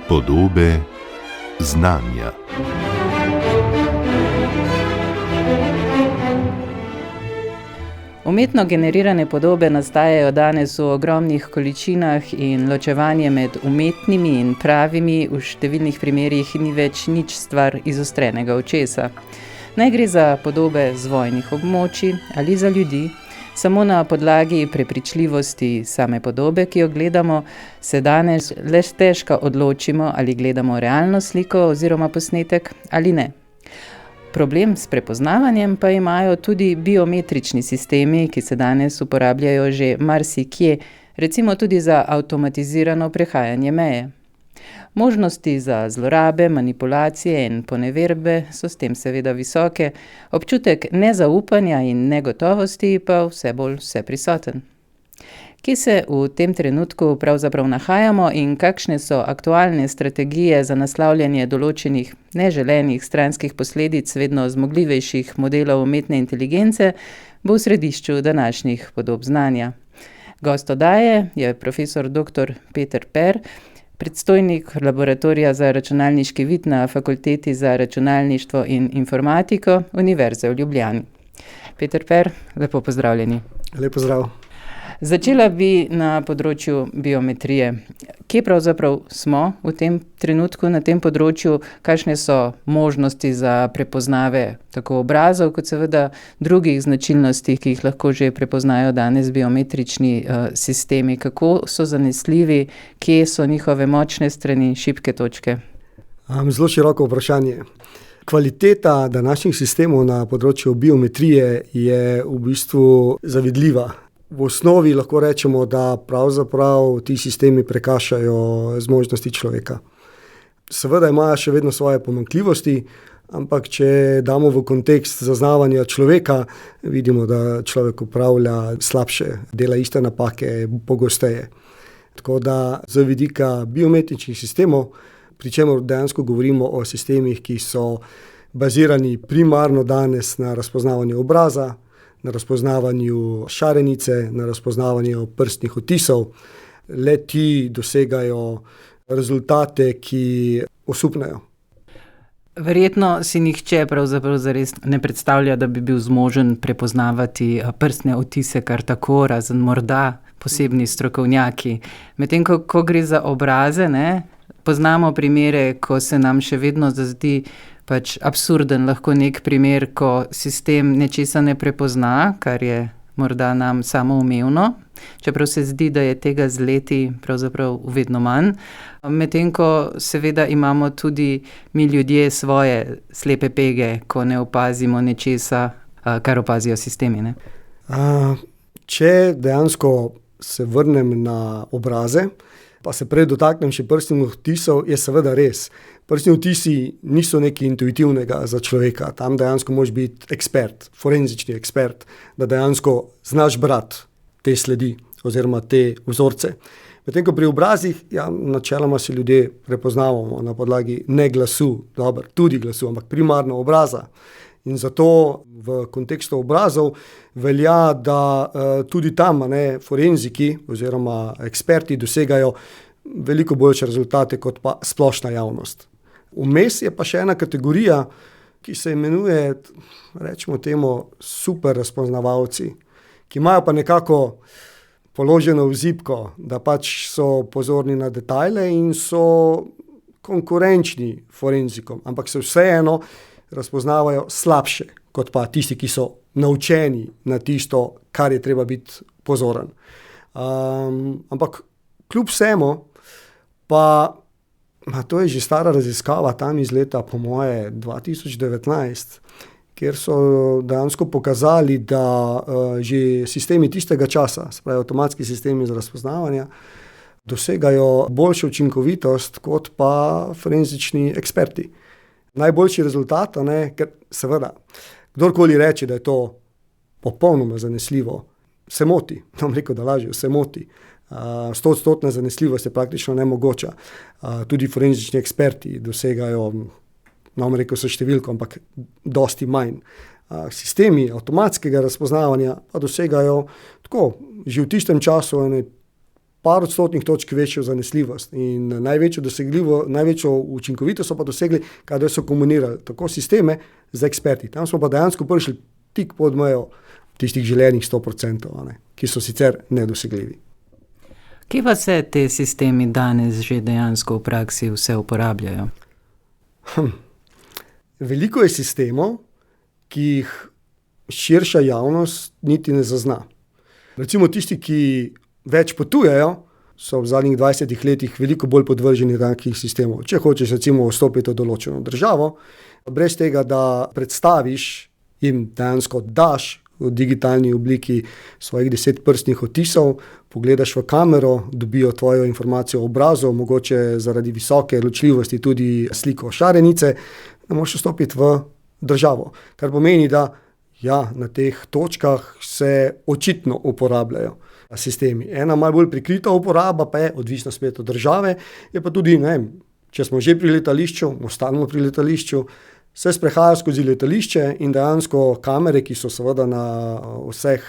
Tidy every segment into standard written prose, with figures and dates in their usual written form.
Podobe znanja. Umetno generirane podobe nastajajo danes v ogromnih količinah in ločevanje med umetnimi in pravimi v številnih primerih ni več nič stvar izostrenega očesa. Naj gre za podobe z vojnih območij ali za ljudi, samo na podlagi prepričljivosti same podobe, ki jo gledamo, se danes le težko odločimo, ali gledamo realno sliko oziroma posnetek ali ne. Problem s prepoznavanjem pa imajo tudi biometrični sistemi, ki se danes uporabljajo že marsikje, recimo tudi za avtomatizirano prehajanje meje. Možnosti za zlorabe, manipulacije in poneverbe so s tem seveda visoke, občutek nezaupanja in negotovosti pa vse bolj vseprisoten. Kje se v tem trenutku pravzaprav nahajamo in kakšne so aktualne strategije za naslavljanje določenih neželenih stranskih posledic vedno zmogljivejših modelov umetne inteligence, bo v središču današnjih podob znanja. Gost oddaje je profesor dr. Peter Per, predstojnik laboratorija za računalniški vid na Fakulteti za računalništvo in informatiko Univerze v Ljubljani. Peter Per, lepo pozdravljeni. Lep pozdrav. Začela bi na področju biometrije. Kje pravzaprav smo v tem trenutku na tem področju? Kakšne so možnosti za prepoznave tako obrazov, kot seveda drugih značilnosti, ki jih lahko že prepoznajo danes biometrični sistemi? Kako so zanesljivi? Kje so njihove močne strani, šibke točke? Zelo široko vprašanje. Kvaliteta današnjih sistemov na področju biometrije je v bistvu zavidljiva. V osnovi lahko rečemo, da pravzaprav ti sistemi prekašajo zmožnosti človeka. Seveda imajo še vedno svoje pomanjkljivosti, ampak če damo v kontekst zaznavanja človeka, vidimo, da človek upravlja slabše, dela iste napake pogosteje. Tako da z vidika biometričnih sistemov, pri čemer dejansko govorimo o sistemih, ki so bazirani primarno danes na razpoznavanju obraza, na razpoznavanju šarenice, na razpoznavanju prstnih odtisov. Le ti dosegajo rezultate, ki osupnejo. Verjetno si nihče pravzaprav zares ne predstavlja, da bi bil zmožen prepoznavati prstne odtise kar tako, razen morda posebni strokovnjaki. Medtem ko gre za obraze, poznamo primere, ko se nam še vedno zazdi absurden lahko nek primer, ko sistem nečesa ne prepozna, kar je morda nam samoumevno, čeprav se zdi, da je tega z leti pravzaprav vedno manj. Medtem ko seveda imamo tudi mi ljudje svoje slepe pege, ko ne opazimo nečesa, kar opazijo sistemi. Če dejansko se vrnem na obraze, pa se prej dotaknem še prstnih odtisov, je seveda res. Prstni odtisi niso nekaj intuitivnega za človeka. Tam dejansko moraš biti ekspert, forenzični ekspert, da dejansko znaš brati te sledi oziroma te vzorce. Medtem ko pri obrazih, načeloma se ljudje prepoznavamo na podlagi ne glasu, tudi glasu, ampak primarno obraza. In zato v kontekstu obrazov velja, da tudi tam forenziki oziroma eksperti dosegajo veliko boljše rezultate kot pa splošna javnost. Vmes je pa še ena kategorija, ki se imenuje, rečemo temu, super razpoznavalci, ki imajo pa nekako položeno vzipko, da so pozorni na detajle in so konkurenčni forenzikom, ampak se vseeno razpoznavajo slabše kot pa tisti, ki so naučeni na tisto, kar je treba biti pozoren. Ampak kljub vsemu pa to je že stara raziskava tam iz leta, po moje, 2019, kjer so dejansko pokazali, da že sistemi tistega časa, se pravi avtomatski sistemi za razpoznavanje, dosegajo boljšo učinkovitost kot pa forenzični eksperti. Najboljši rezultat, ker seveda, kdorkoli reče, da je to popolnoma zanesljivo, se moti. Nam rekel, da lažje, se moti. 100% zanesljivost je praktično nemogoča. Tudi forenzični eksperti dosegajo, nam rekel so številko, ampak dosti manj. Sistemi avtomatskega razpoznavanja pa dosegajo tako, že v tistem času par odstotnih točk večjo zanesljivost in največjo učinkovitost so pa dosegli, kadar so komunicirali tako sisteme z eksperti. Tam smo pa dejansko prišli tik pod mejo tistih želenih 100%, ki so sicer nedosegljivi. Kje pa se te sistemi danes že dejansko v praksi vse uporabljajo? Veliko je sistemov, ki jih širša javnost niti ne zazna. Recimo tisti, ki več potujejo, so v zadnjih 20 letih veliko bolj podvrženi takih sistemov. Če hočeš recimo vstopiti v določeno državo, brez tega, da predstaviš jim dejansko daš v digitalni obliki svojih 10 prstnih odtisov, pogledaš v kamero, dobijo tvojo informacijo o obrazu, mogoče zaradi visoke ločljivosti tudi sliko šarenice, da moraš vstopiti v državo. Kar pomeni, da na teh točkah se očitno uporabljajo sistemi. Ena malo bolj prikrita uporaba pa je, odvisno spet od države, je pa tudi, če smo že pri letališču, ostanemo pri letališču, se sprehajajo skozi letališče in dejansko kamere, ki so seveda na vseh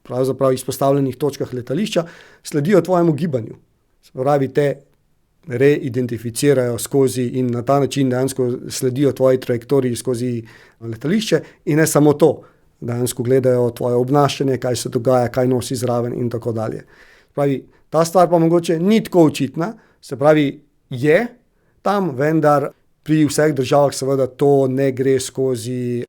pravzaprav izpostavljenih točkah letališča, sledijo tvojemu gibanju. Se pravi, te reidentificirajo skozi in na ta način dejansko sledijo tvoji trajektoriji skozi letališče in ne samo to, dejansko gledajo tvoje obnašanje, kaj se dogaja, kaj nosi zraven in tako dalje. Se pravi, ta stvar pa mogoče ni tako očitna, se pravi, je tam, vendar pri vseh državah seveda to ne gre skozi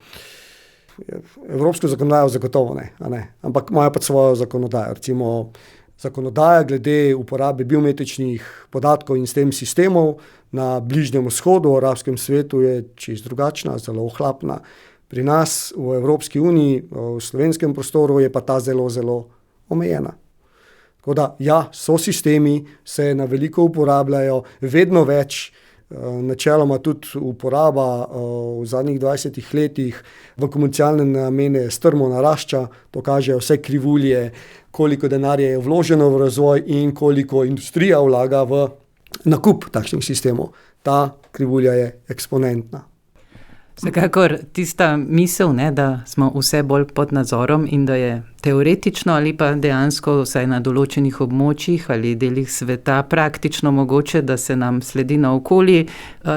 evropsko zakonodajo, zagotovo ne, ampak imajo pa svojo zakonodajo. Recimo zakonodaja glede uporabe biometričnih podatkov in s tem sistemov na Bližnjem vzhodu, v arabskem svetu je čisto drugačna, zelo ohlapna. Pri nas v Evropski uniji, v slovenskem prostoru je pa ta zelo, zelo omejena. Tako da, so sistemi, se na veliko uporabljajo, vedno več, načeloma tudi uporaba v zadnjih 20 letih v komercialne namene strmo narašča, to kažejo vse krivulje, koliko denarja je vloženo v razvoj in koliko industrija vlaga v nakup takšnih sistemov. Ta krivulja je eksponentna. Vsekakor tista misel, da smo vse bolj pod nadzorom in da je teoretično ali pa dejansko vsaj na določenih območjih ali delih sveta praktično mogoče, da se nam sledi naokoli,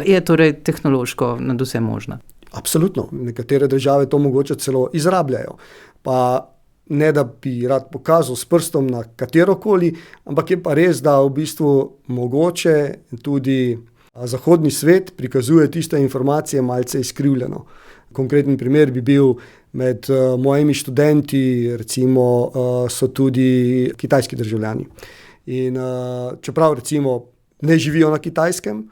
je torej tehnološko nadvse možna. Absolutno. Nekatere države to mogoče celo izrabljajo. Pa ne da bi rad pokazal s prstom na katerokoli, ampak je pa res, da v bistvu mogoče tudi zahodni svet prikazuje tiste informacije malce izkrivljeno. Konkreten primer bi bil med mojimi študenti, recimo so tudi kitajski državljani. In čeprav recimo ne živijo na Kitajskem,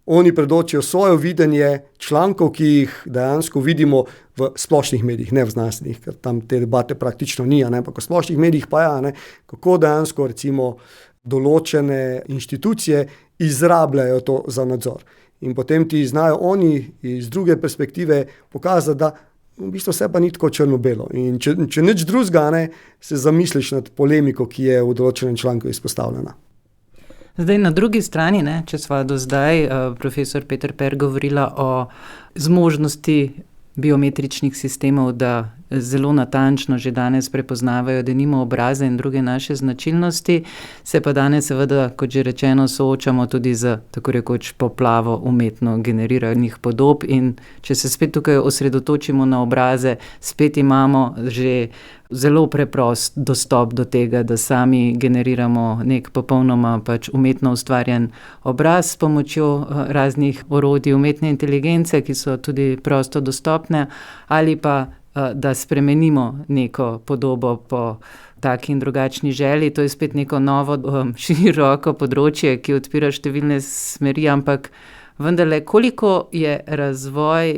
oni predočijo svoje videnje člankov, ki jih dejansko vidimo v splošnih medijih, ne v znanstvenih, ker tam te debate praktično ni, ampak v splošnih medijih pa kako dejansko recimo določene inštitucije izrabljajo to za nadzor. In potem ti znajo oni iz druge perspektive pokazati, da v bistvu vse pa ni tako črno-belo. In če nič drugega, se zamisliš nad polemiko, ki je v določenem članku izpostavljena. Zdaj, na drugi strani, če sva do zdaj, profesor Peter Per, govorila o zmožnosti biometričnih sistemov, da zelo natančno že danes prepoznavajo denimo obraze in druge naše značilnosti, se pa danes seveda, kot že rečeno, soočamo tudi z tako rekoč poplavo umetno generiranih podob in če se spet tukaj osredotočimo na obraze, spet imamo že zelo preprost dostop do tega, da sami generiramo nek popolnoma umetno ustvarjen obraz s pomočjo raznih orodij umetne inteligence, ki so tudi prosto dostopne, ali pa da spremenimo neko podobo po taki in drugačni želji. To je spet neko novo, široko področje, ki odpira številne smeri, ampak vendarle, koliko je razvoj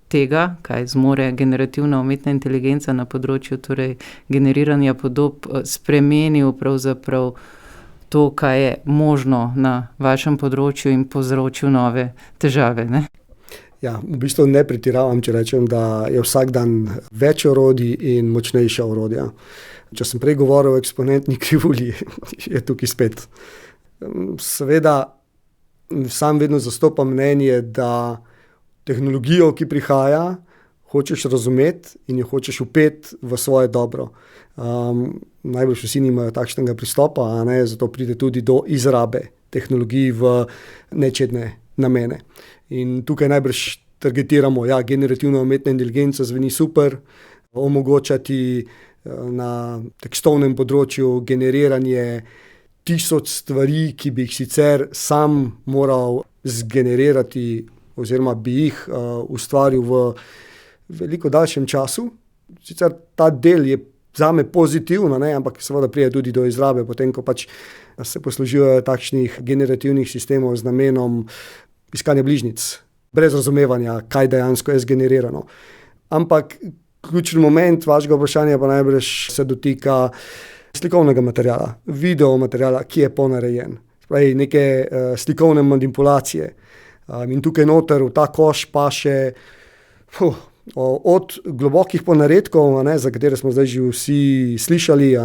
tega, kaj zmore generativna umetna inteligenca na področju torej generiranja podob, spremenil pravzaprav to, kaj je možno na vašem področju in povzročil nove težave, v bistvu ne pretiravam, če rečem, da je vsak dan več orodij in močnejša orodja. Če sem prej govoril o eksponentni krivulji, je tukaj spet. Seveda, sam vedno zastopam mnenje, da tehnologijo, ki prihaja, hočeš razumeti in jo hočeš vpeti v svoje dobro. Najbrž vsi nimajo takšnega pristopa, zato pride tudi do izrabe tehnologij v nečedne namene. In tukaj najbrž targetiramo, generativna umetna inteligenca zveni super, omogočati na tekstovnem področju generiranje 1000 stvari, ki bi jih sicer sam moral zgenerirati oziroma bi jih ustvaril v veliko daljšem času. Sicer ta del je zame pozitivno, ampak seveda pride tudi do izrabe, potem ko se poslužujejo takšnih generativnih sistemov z namenom iskanja bližnjic, brez razumevanja, kaj dejansko je zgenerirano. Ampak ključni moment vašega vprašanja pa najbrž se dotika slikovnega materiala, video materiala, ki je ponarejen. Spravi neke slikovne manipulacije. In tukaj noter v ta koš pa še od globokih ponaredkov, za katere smo zdaj že vsi slišali,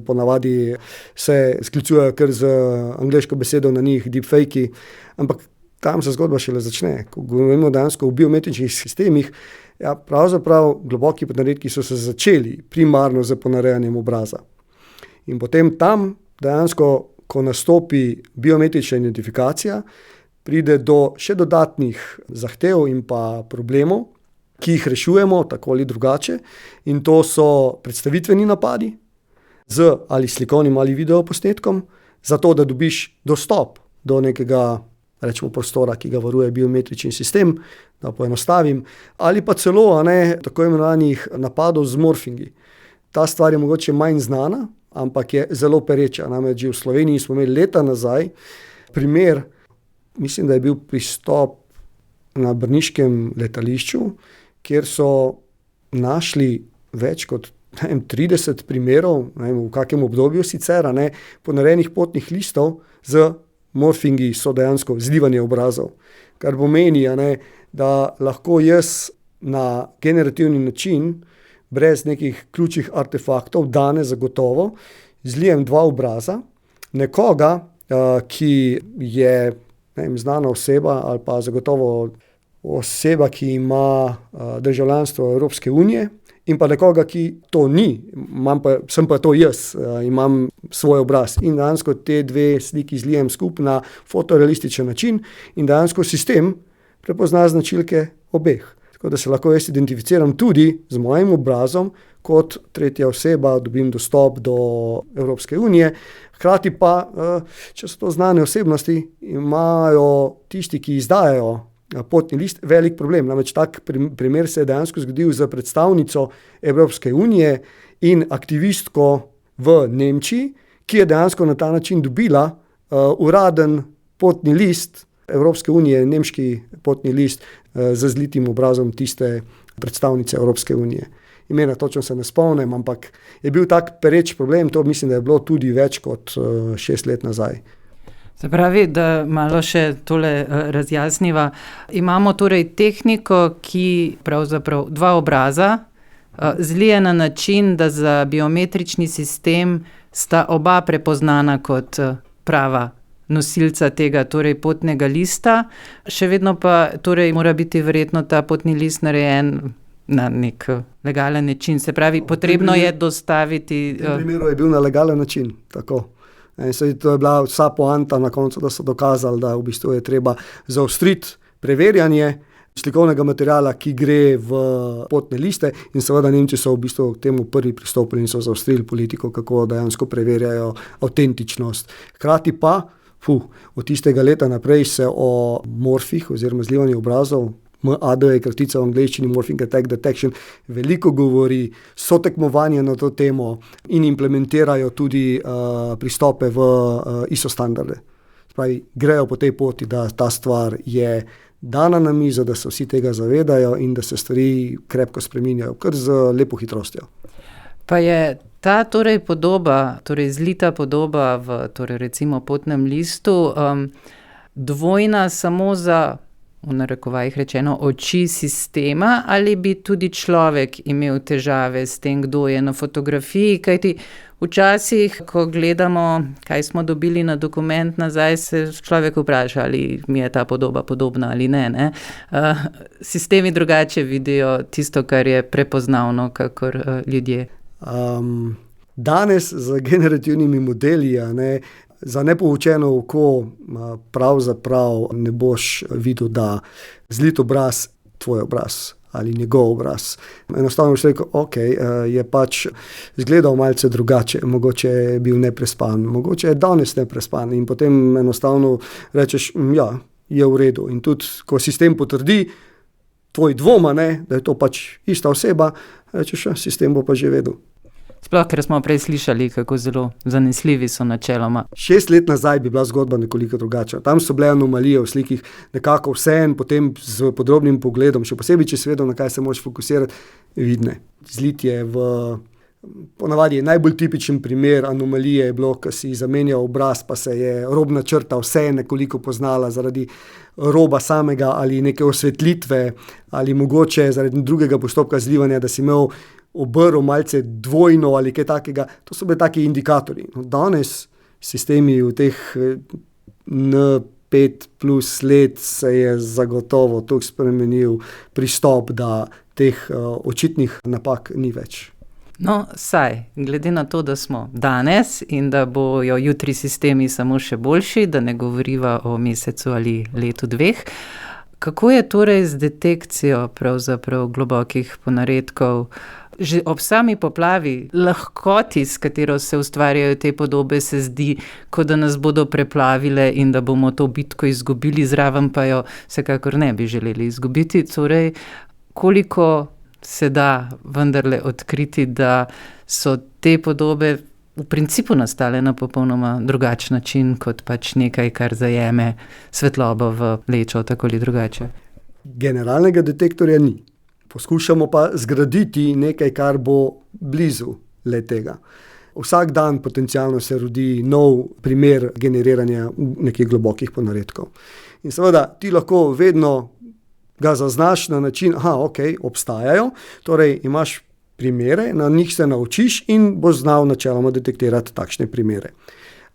ponavadi se sklicujejo kar z angleško besedo na njih, deepfakey, ampak tam se zgodba šele začne. Ko govorimo dejansko o biometričnih sistemih, pravzaprav globoki ponaredki so se začeli primarno z ponarejanjem obraza. In potem tam dejansko, ko nastopi biometrična identifikacija, pride do še dodatnih zahtev in pa problemov, ki jih rešujemo tako ali drugače. In to so predstavitveni napadi z ali slikovnim ali videoposnetkom, zato da dobiš dostop do nekega, rečemo, prostora, ki ga varuje biometrični sistem, da poenostavim, ali pa celo tako imenovanih napadov z morfingi. Ta stvar je mogoče manj znana, ampak je zelo pereča. Namreč že v Sloveniji smo imeli leta nazaj primer, mislim, da je bil pristop na brniškem letališču, kjer so našli več kot 30 primerov, v kakem obdobju sicer, ponarejenih potnih listov z morfingi, so dejansko zlivanje obrazov. Kar pomeni, da lahko jaz na generativni način, brez nekih ključnih artefaktov, danes zagotovo zlijem dva obraza nekoga, ki je znana oseba ali pa zagotovo oseba, ki ima državljanstvo Evropske unije, in pa nekoga, ki to ni, sem pa to jaz, imam svoj obraz. In dejansko te dve sliki zlijem skupaj na fotorealističen način in dejansko sistem prepozna značilke obeh. Tako da se lahko jaz identificiram tudi z mojim obrazom, kot tretja oseba dobim dostop do Evropske unije. Hkrati pa, če so to znane osebnosti, imajo tisti, ki izdajajo potni list, velik problem. Namreč tak primer se je dejansko zgodil za predstavnico Evropske unije in aktivistko v Nemčiji, ki je dejansko na ta način dobila uraden potni list Evropske unije, nemški potni list z zlitim obrazom tiste predstavnice Evropske unije. Imena točno se ne spomnim, ampak je bil tak pereč problem, to mislim, da je bilo tudi več kot 6 let nazaj. Se pravi, da malo še tole razjasniva. Imamo torej tehniko, ki pravzaprav dva obraza zlije na način, da za biometrični sistem sta oba prepoznana kot prava nosilca tega torej potnega lista. Še vedno pa torej mora biti verjetno ta potni list narejen na nek legalen način. Se pravi, potrebno je dostaviti... V tem primeru je bil na legalen način, tako. To je bila vsa poanta na koncu, da so dokazali, da v bistvu je treba zaostriti preverjanje slikovnega materiala, ki gre v potne liste, in seveda Nemci so v bistvu k temu prvi pristopili in so zaostrili politiko, kako dejansko preverjajo avtentičnost. Hkrati pa, od tistega leta naprej se o morfih oziroma zlivanju obrazov, MAD je kratica v angleščini, Morphing Attack Detection, veliko govori, so tekmovanja na to temo in implementirajo tudi pristope v ISO standarde. Spravi, grejo po tej poti, da ta stvar je dana na mizo, da se vsi tega zavedajo in da se stvari krepko spreminjajo, kar z lepo hitrostjo. Pa je ta torej podoba, torej zlita podoba v torej recimo potnem listu, dvojna samo za v narekovajih rečeno, oči sistema, ali bi tudi človek imel težave s tem, kdo je na fotografiji, kajti včasih, ko gledamo, kaj smo dobili na dokument nazaj, se človek vpraša, ali mi je ta podoba podobna ali ne. Sistemi drugače vidijo tisto, kar je prepoznavno, kakor ljudje. Danes z generativnimi modeli, za nepoučeno oko pravzaprav ne boš videl, da zlit obraz, tvoj obraz ali njegov obraz. Enostavno boš rekel, je pač izgledal malce drugače, mogoče je bil neprespan, mogoče je danes neprespan in potem enostavno rečeš, ja, je v redu. In tudi, ko sistem potrdi tvoj dvom, da je to pač ista oseba, rečeš, sistem bo pa že vedel. Sploh, ker smo prej slišali, kako zelo zanesljivi so načeloma. 6 let nazaj bi bila zgodba nekoliko drugačna. Tam so bile anomalije v slikih, nekako vseeno, potem z podrobnim pogledom, še posebej, če si vedel, na kaj se moraš fokusirati, vidne. Zlit je ponavadi je najbolj tipičen primer anomalije je bilo, ko si zamenjal obraz, pa se je robna črta vse nekoliko poznala zaradi roba samega ali neke osvetlitve ali mogoče zaradi drugega postopka zlivanja, da si imel obrl malce dvojno ali kaj takega. To so bili taki indikatorji. Danes sistemi v teh N5 plus let se je zagotovo toliko spremenil pristop, da teh očitnih napak ni več. No, saj, glede na to, da smo danes in da bojo jutri sistemi samo še boljši, da ne govoriva o mesecu ali letu 2, kako je torej z detekcijo pravzaprav globokih ponaredkov? Že ob sami poplavi, lahkoti, s katero se ustvarjajo te podobe, se zdi, kot da nas bodo preplavile in da bomo to bitko izgubili, zraven pa jo vsekakor ne bi želeli izgubiti. Torej, koliko se da vendarle odkriti, da so te podobe v principu nastale na popolnoma drugačen način, kot pač nekaj, kar zajeme svetlobo v lečo, tako ali drugače? Generalnega detektorja ni. Poskušamo pa zgraditi nekaj, kar bo blizu le tega. Vsak dan potencialno se rodi nov primer generiranja nekih globokih ponaredkov. In seveda ti lahko vedno ga zaznaš na način, obstajajo, torej imaš primere, na njih se naučiš in boš znal načeloma detektirati takšne primere.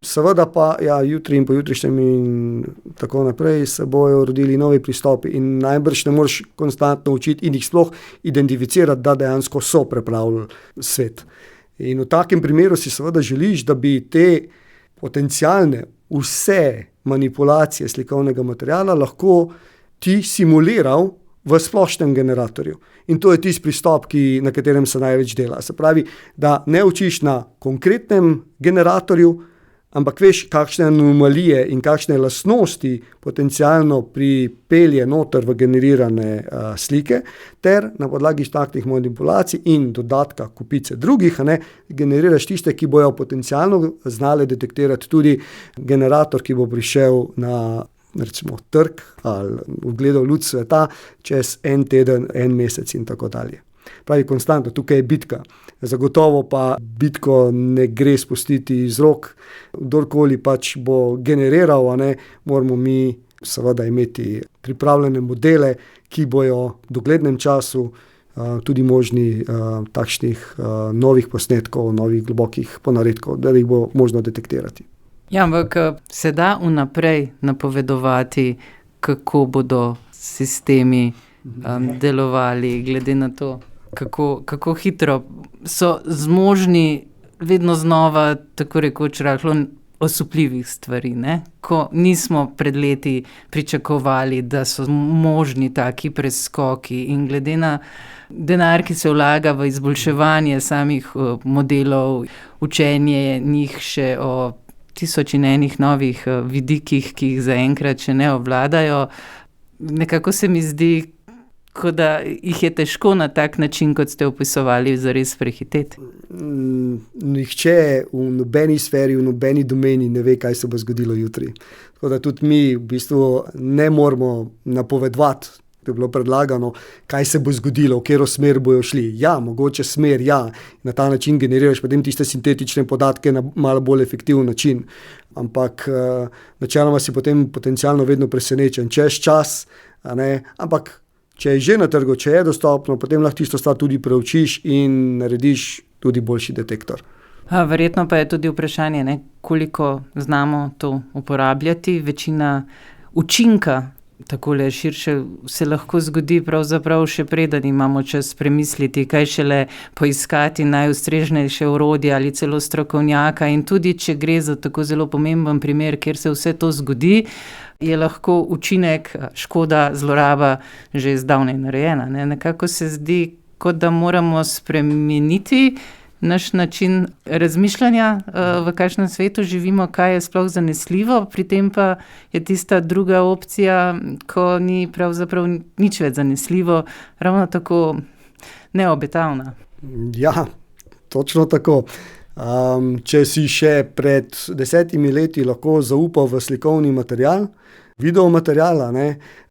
Seveda pa jutri in pojutrišnjem in tako naprej se bojo rodili novi pristopi in najbrž ne moreš konstantno učiti in jih sploh identificirati, da dejansko so preplavili svet. In v takem primeru si seveda želiš, da bi te potencialne vse manipulacije slikovnega materiala lahko ti simuliral v splošnem generatorju. In to je tisti pristop, na katerem se največ dela. Se pravi, da ne učiš na konkretnem generatorju, ampak veš, kakšne anomalije in kakšne lastnosti potencialno pripelje noter v generirane slike, ter na podlagi takih manipulacij in dodatka kupice drugih, generiraš tiste, ki bojo potencialno znale detektirati tudi generator, ki bo prišel na recimo trg ali ugledal luč sveta čez en teden, en mesec in tako dalje. Pravi konstantno, tukaj je bitka. Zagotovo pa bitko ne gre spustiti iz rok. Kdorkoli pač bo generiral, moramo mi seveda imeti pripravljene modele, ki bojo v doglednem času tudi možni takšnih novih posnetkov, novih globokih ponaredkov, da jih bo možno detektirati. Ja, ampak se da vnaprej napovedovati, kako bodo sistemi delovali, glede na to, kako hitro so zmožni vedno znova, tako rekoč, rahlo osupljivih stvari, Ko nismo pred leti pričakovali, da so možni taki preskoki in glede na denar, ki se vlaga v izboljševanje samih modelov, učenje njih še o 1001 novih vidikih, ki jih zaenkrat še ne obvladajo, nekako se mi zdi, kot da jih je težko na tak način, kot ste opisovali, zares prehiteti. Nihče v nobeni sferi, v nobeni domeni ne ve, kaj se bo zgodilo jutri. Tako da tudi mi v bistvu ne moramo napovedovati, da je bilo predlagano, kaj se bo zgodilo, v katero smer bojo šli. Ja, mogoče smer, na ta način generiraš potem tiste sintetične podatke na malo bolj efektiven način. Ampak načeloma si potem potencialno vedno presenečen. Čez čas a ne, ampak če je že na trgu, če je dostopno, potem lahko tisto stvar tudi preučiš in narediš tudi boljši detektor. Verjetno pa je tudi vprašanje, ne, koliko znamo to uporabljati. Večina učinka, takole širše, se lahko zgodi pravzaprav še preden imamo čas premisliti, kaj šele poiskati najustreznejše orodje ali celo strokovnjaka. In tudi, če gre za tako zelo pomemben primer, kjer se vse to zgodi, je lahko učinek, škoda, zloraba že zdavnaj narejena. Ne? Nekako se zdi, kot da moramo spremeniti naš način razmišljanja, v kakšnem svetu živimo, kaj je sploh zanesljivo, pri tem pa je tista druga opcija, ko ni pravzaprav nič več zanesljivo, ravno tako neobetavna. Ja, točno tako. Če si še pred 10 leti lahko zaupal v slikovni material, video materiala,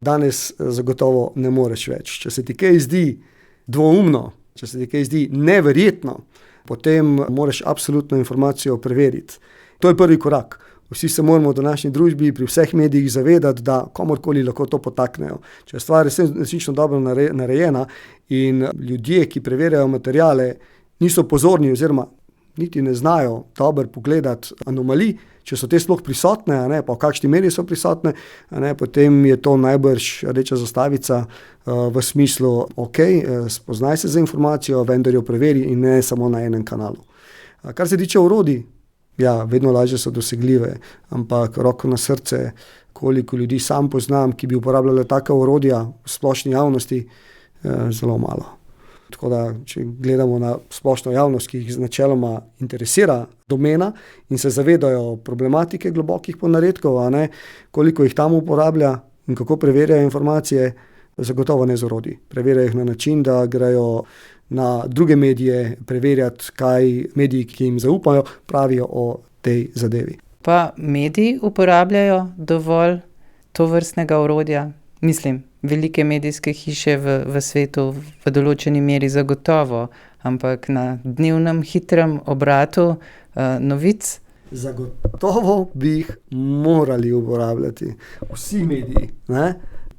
danes zagotovo ne moreš več. Če se ti kaj zdi dvoumno, če se ti kaj zdi neverjetno, potem moraš absolutno informacijo preveriti. To je prvi korak. Vsi se moramo v današnji družbi pri vseh medijih zavedati, da komorkoli lahko to potaknejo. Če je stvar resnično dobro narejena in ljudje, ki preverjajo materiale, niso pozorni oziroma niti ne znajo dobro pogledati anomalij, če so te sploh prisotne, pa v kakšni meri so prisotne, potem je to najbrž rdeča zastavica v smislu, spoznaj se za informacijo, vendar jo preveri in ne samo na enem kanalu. Kar se tiče orodij, vedno lažje so dosegljive, ampak roko na srce, koliko ljudi sam poznam, ki bi uporabljali taka orodja v splošni javnosti, zelo malo. Tako da, če gledamo na splošno javnost, ki jih načeloma interesira domena in se zavedajo problematike globokih ponaredkov, koliko jih tam uporablja in kako preverjajo informacije, zagotovo ne z orodji. Preverjajo jih na način, da grejo na druge medije preverjati, kaj mediji, ki jim zaupajo, pravijo o tej zadevi. Pa mediji uporabljajo dovolj tovrstnega orodja? Mislim, velike medijske hiše v svetu v določeni meri zagotovo, ampak na dnevnem hitrem obratu novic? Zagotovo bi jih morali uporabljati. Vsi mediji.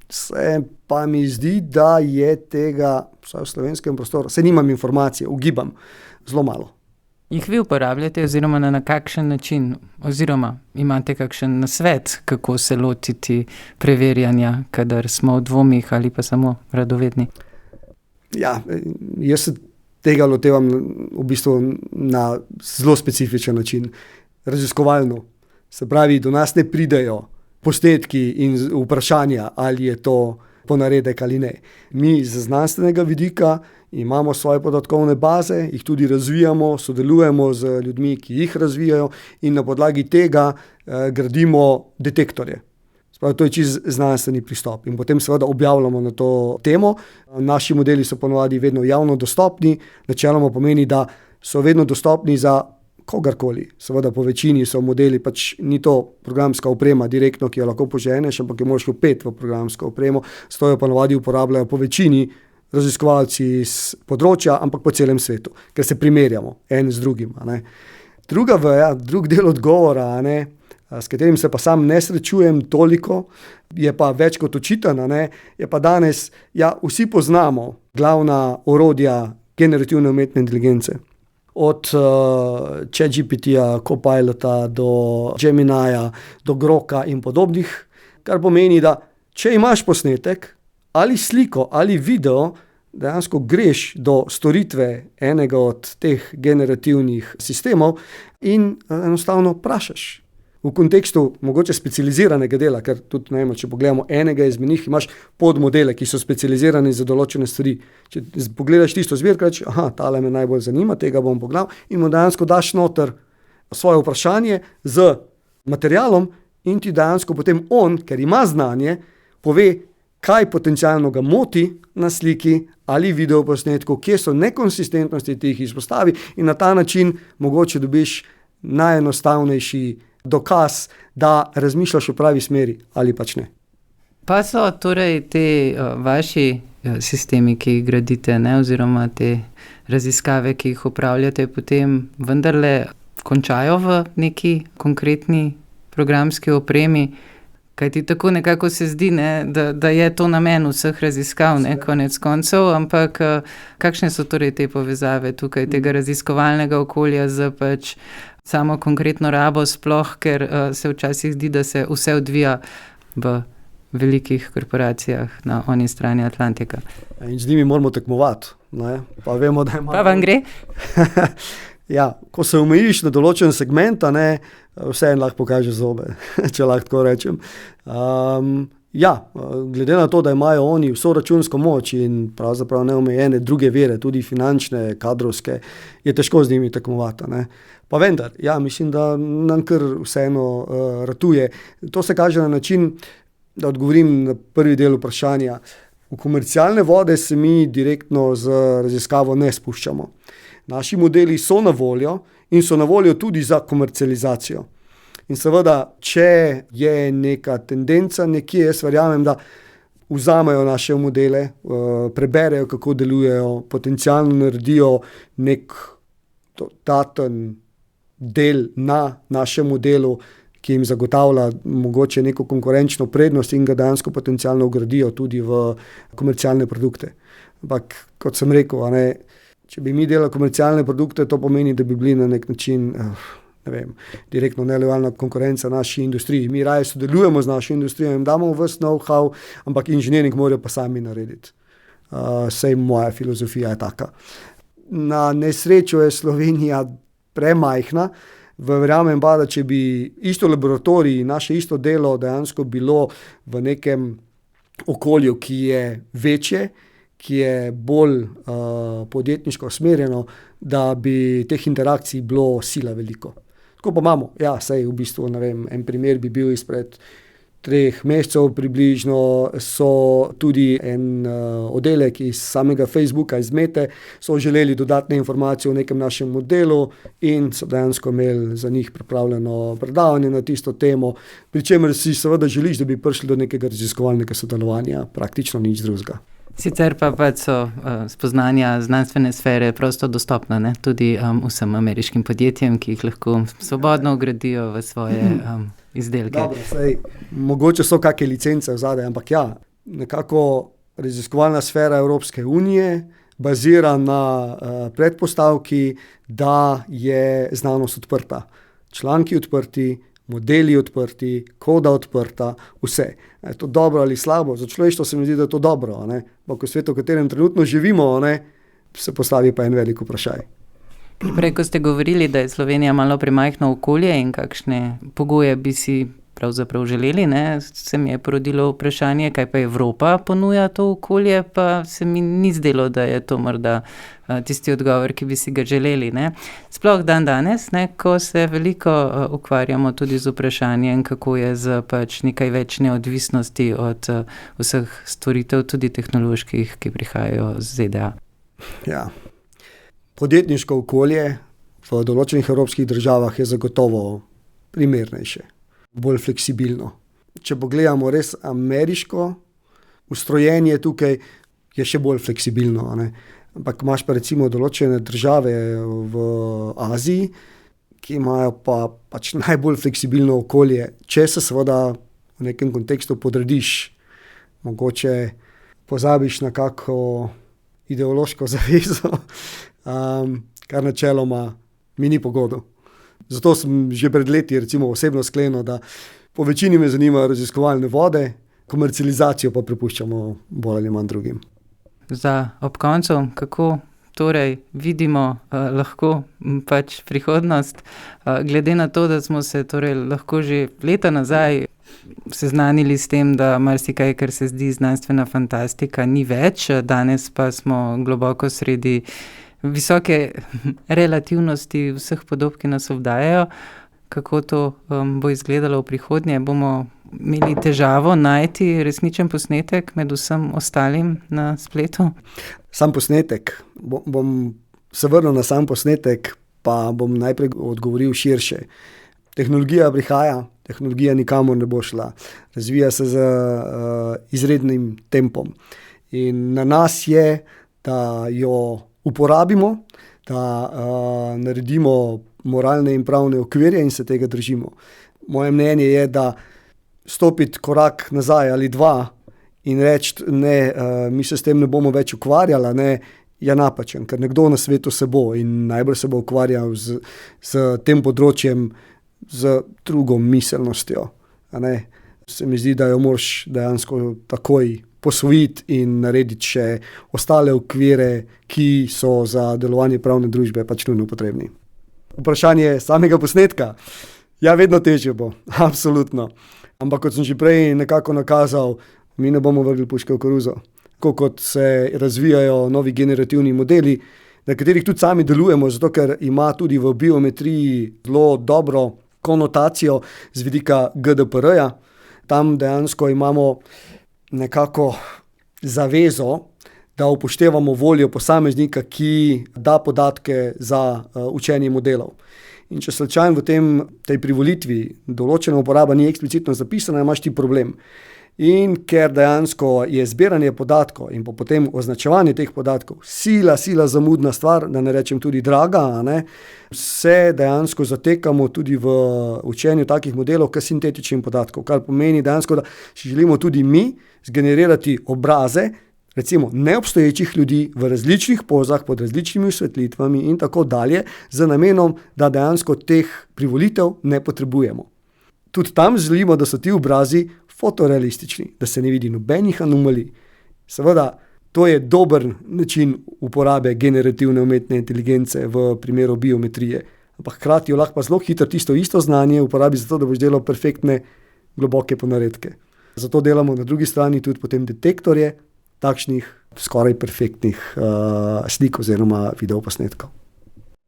Se pa mi zdi, da je tega, vsaj v slovenskem prostoru, se nimam informacije, ugibam, zelo malo. Jih vi uporabljate oziroma na kakšen način? Oziroma imate kakšen nasvet, kako se lotiti preverjanja, kadar smo v dvomih ali pa samo radovedni? Jaz se tega lotevam v bistvu na zelo specifičen način. Raziskovalno. Se pravi, do nas ne pridejo posnetki in vprašanja, ali je to ponaredek ali ne. Mi z znanstvenega vidika imamo svoje podatkovne baze, jih tudi razvijamo, sodelujemo z ljudmi, ki jih razvijajo in na podlagi tega gradimo detektorje. Spravi, to je čisto znanstveni pristop in potem seveda objavljamo na to temo. Naši modeli so ponovadi vedno javno dostopni, načeloma pomeni, da so vedno dostopni za kogarkoli. Seveda po večini so modeli, ni to programska oprema direktno, ki jo lahko poženeš, ampak jo moraš vpeti v programsko opremo, zato jo ponovadi uporabljajo po večini raziskovalci iz področja, ampak po celem svetu, ker se primerjamo en z drugim. Druga veja, drug del odgovora, s katerim se pa sam ne srečujem toliko, je pa več kot očiten, je pa danes, vsi poznamo glavna orodja generativne umetne inteligence. Od ChatGPT-ja, Copilota do Geminija, do Groka in podobnih, kar pomeni, da če imaš posnetek ali sliko ali video, dejansko greš do storitve enega od teh generativnih sistemov in enostavno vprašaš. V kontekstu mogoče specializiranega dela, ker tudi, če pogledamo enega izmed njih, imaš podmodele, ki so specializirani za določene stvari. Če pogledaš tisto zbirko, rečeš, tale me najbolj zanima, tega bom pogledal in mu dejansko daš noter svoje vprašanje z materialom in ti dejansko potem on, ker ima znanje, pove, kaj potencialno ga moti na sliki ali videoposnetku, kje so nekonsistentnosti, ti jih izpostavi in na ta način mogoče dobiš najenostavnejši dokaz, da razmišljaš v pravi smeri ali pač ne. Pa so torej te vaši sistemi, ki jih gradite, oziroma te raziskave, ki jih upravljate, potem vendarle končajo v neki konkretni programski opremi. Kaj ti tako nekako se zdi, ne, da je to namen vseh raziskav, ne, konec koncev, ampak kakšne so torej te povezave tukaj, tega raziskovalnega okolja z pač samo konkretno rabo sploh, ker se včasih zdi, da se vse odvija v velikih korporacijah na oni strani Atlantika. In z njimi moramo tekmovati, ne? Pa vemo, da Pa vam gre? Ja, ko se omejiš na določen segment, vseeno lahko pokaže zobe, če lahko tako rečem. Glede na to, da imajo oni vso računsko moč in pravzaprav neomejene druge vire, tudi finančne, kadrovske, je težko z njimi tekmovati, ne. Pa vendar, mislim, da nam kar vseeno ratuje. To se kaže na način, da odgovorim na prvi del vprašanja. V komercialne vode se mi direktno z raziskavo ne spuščamo. Naši modeli so na voljo in so na voljo tudi za komercializacijo. In seveda, če je neka tendenca nekje, jaz verjamem, da vzamejo naše modele, preberejo, kako delujejo, potencialno naredijo nek dodaten del na našem modelu, ki jim zagotavlja mogoče neko konkurenčno prednost in ga dejansko potencialno vgradijo tudi v komercialne produkte. Ampak, kot sem rekel, če bi mi delali komercialne produkte, to pomeni, da bi bili na nek način, direktno nelojalna konkurenca naši industriji. Mi raje sodelujemo z našo industrijo, jim damo ves know-how, ampak inženiring morajo pa sami narediti. Sej moja filozofija je taka. Na nesrečo je Slovenija premajhna, verjamem pa, da če bi isto laboratorij, naše isto delo dejansko bilo v nekem okolju, ki je večje, ki je bolj podjetniško usmerjeno, da bi teh interakcij bilo sila veliko. Tako pa imamo, sej v bistvu, en primer bi bil izpred 3 mesecev približno, so tudi en oddelek iz samega Facebooka, iz Mete, so želeli dodatne informacije o nekem našem modelu in so dejansko imeli za njih pripravljeno predavanje na tisto temo, pri čemer si seveda želiš, da bi prišli do nekega raziskovalnega sodelovanja, praktično nič drugega. Sicer pa so spoznanja znanstvene sfere prosto dostopna, ne? Tudi vsem ameriškim podjetjem, ki jih lahko svobodno vgradijo v svoje izdelke. Dobro, mogoče so kakšne licence vzadaj, ampak nekako raziskovalna sfera Evropske unije bazira na predpostavki, da je znanost odprta. Članki odprti, modeli odprti, koda odprta, vse. Je to dobro ali slabo? Za človeštvo se mi zdi, da je to dobro, ampak v svetu, v katerem trenutno živimo, se postavi pa en velik vprašaj. Prej, ko ste govorili, da je Slovenija malo premajhno okolje in kakšne pogoje bi si pravzaprav želeli, se mi je porodilo vprašanje, kaj pa Evropa ponuja to okolje, pa se mi ni zdelo, da je to morda tisti odgovor, ki bi si ga želeli, Sploh danes, ko se veliko ukvarjamo tudi z vprašanjem, kako je z pač nekaj več neodvisnosti od vseh stvoritev, tudi tehnoloških, ki prihajajo z ZDA. Podjetniško okolje v določenih evropskih državah je zagotovo primernejše, bolj fleksibilno. Če pogledamo res ameriško ustrojenje tukaj, je še bolj fleksibilno, Ampak imaš pa recimo določene države v Aziji, ki imajo pa pač najbolj fleksibilno okolje, če se seveda v nekem kontekstu podrediš, mogoče pozabiš na kako ideološko zavezo, kar načeloma mi ni pogodo. Zato sem že pred leti recimo osebno sklenil, da po večini me zanimajo raziskovalne vode, komercializacijo pa prepuščamo bolj ali manj drugim. Za ob koncu, kako torej vidimo lahko pač prihodnost, glede na to, da smo se torej lahko že leta nazaj seznanili s tem, da marsikaj, kar se zdi znanstvena fantastika, ni več, danes pa smo globoko sredi visoke relativnosti vseh podob, ki nas obdajajo. Kako to bo izgledalo v prihodnje? Bomo imeli težavo najti resničen posnetek med vsem ostalim na spletu? Sam posnetek. Bom se vrnil na sam posnetek, pa bom najprej odgovoril širše. Tehnologija prihaja, tehnologija nikamor ne bo šla. Razvija se z izrednim tempom. In na nas je, da jo uporabimo, da naredimo moralne in pravne okvirje in se tega držimo. Moje mnenje je, da stopiti korak nazaj ali dva in reči, ne, mi se s tem ne bomo več ukvarjali, ne, je napačen, ker nekdo na svetu se bo in najbolj se bo ukvarjal s tem področjem, z drugo miselnostjo. Se mi zdi, da jo moraš dejansko takoj posvojiti in narediti še ostale okvire, ki so za delovanje pravne družbe pač nujno potrebni. Vprašanje samega posnetka. Ja, vedno težje bo, absolutno. Ampak kot sem že prej nekako nakazal, mi ne bomo vrgli puške v koruzo. Tako kot se razvijajo novi generativni modeli, na katerih tudi sami delujemo, zato ker ima tudi v biometriji zelo dobro konotacijo z vidika GDPR-ja. Tam dejansko imamo nekako zavezo, da upoštevamo voljo posameznika, ki da podatke za učenje modelov. In če slučajno v tej privolitvi določena uporaba ni eksplicitno zapisana, imaš ti problem. In ker dejansko je zbiranje podatkov in potem označevanje teh podatkov sila zamudna stvar, da ne rečem tudi draga, se dejansko zatekamo tudi v učenju takih modelov k sintetičnim podatkov, kar pomeni dejansko, da si želimo tudi mi zgenerirati obraze, recimo neobstoječih ljudi v različnih pozah, pod različnimi osvetlitvami in tako dalje, z namenom, da dejansko teh privolitev ne potrebujemo. Tudi tam želimo, da so ti obrazi fotorealistični, da se ne vidi nobenih anomalij. Seveda, to je dober način uporabe generativne umetne inteligence v primeru biometrije. Ampak hkrati jo lahko pa zelo hitro isto znanje uporabi za to, da boš delal perfektne, globoke ponaredke. Zato delamo na drugi strani tudi potem detektorje takšnih skoraj perfektnih slik oziroma videoposnetkov.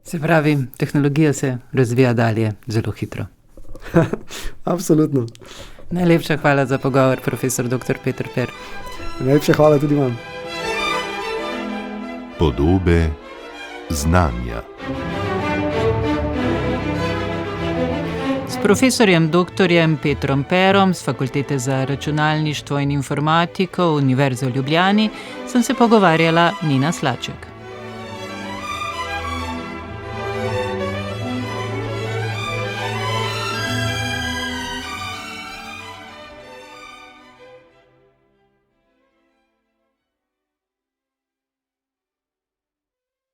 Se pravi, tehnologija se razvija dalje zelo hitro. Absolutno. Najlepša hvala za pogovor, profesor dr. Peter Per. Najlepša hvala tudi vam. Podobe znanja. S profesorjem dr. Petrom Perom z Fakultete za računalništvo in informatiko Univerze v Ljubljani sem se pogovarjala Nina Slaček.